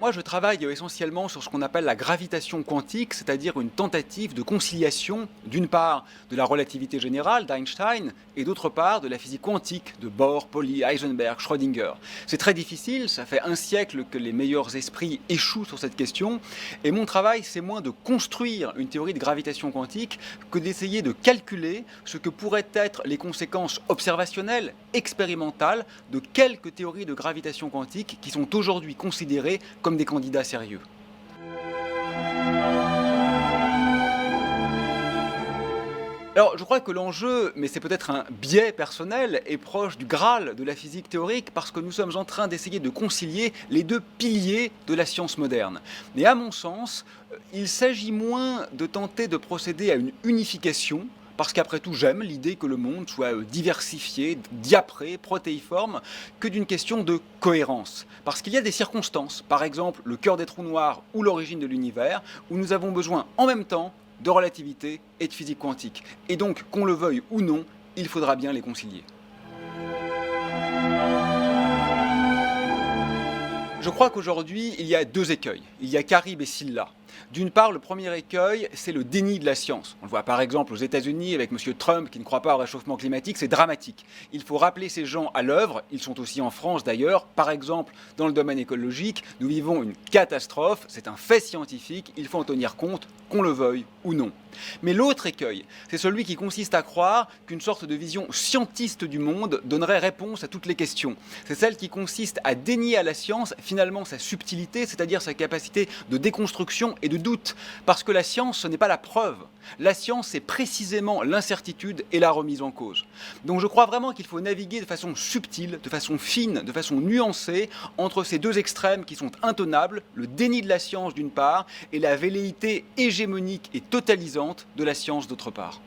moi, je travaille essentiellement sur ce qu'on appelle la gravitation quantique, c'est-à-dire une tentative de conciliation, d'une part, de la relativité générale d'Einstein, et d'autre part, de la physique quantique de Bohr, Pauli, Heisenberg, Schrödinger. C'est très difficile, ça fait un siècle que les meilleurs esprits échouent sur cette question, et mon travail, c'est moins de construire une théorie de gravitation quantique que d'essayer de calculer ce que pourraient être les conséquences observationnelles, expérimentales, de quelques théories de gravitation quantique qui sont aujourd'hui considérées comme des candidats sérieux. Alors, je crois que l'enjeu, mais c'est peut-être un biais personnel, est proche du Graal de la physique théorique parce que nous sommes en train d'essayer de concilier les deux piliers de la science moderne. Et à mon sens, il s'agit moins de tenter de procéder à une unification, parce qu'après tout, j'aime l'idée que le monde soit diversifié, diapré, protéiforme, que d'une question de cohérence. Parce qu'il y a des circonstances, par exemple le cœur des trous noirs ou l'origine de l'univers, où nous avons besoin en même temps de relativité et de physique quantique. Et donc, qu'on le veuille ou non, il faudra bien les concilier. Je crois qu'aujourd'hui, il y a deux écueils. Il y a Carib et Scylla. D'une part, le premier écueil, c'est le déni de la science. On le voit par exemple aux États-Unis avec M. Trump qui ne croit pas au réchauffement climatique, c'est dramatique. Il faut rappeler ces gens à l'œuvre, ils sont aussi en France d'ailleurs. Par exemple, dans le domaine écologique, nous vivons une catastrophe, c'est un fait scientifique, il faut en tenir compte, qu'on le veuille ou non. Mais l'autre écueil, c'est celui qui consiste à croire qu'une sorte de vision scientiste du monde donnerait réponse à toutes les questions. C'est celle qui consiste à dénier à la science finalement sa subtilité, c'est-à-dire sa capacité de déconstruction et de doute. Parce que la science, ce n'est pas la preuve. La science, c'est précisément l'incertitude et la remise en cause. Donc je crois vraiment qu'il faut naviguer de façon subtile, de façon fine, de façon nuancée, entre ces deux extrêmes qui sont intenables, le déni de la science d'une part, et la velléité hégémonique et totalisante de la science d'autre part.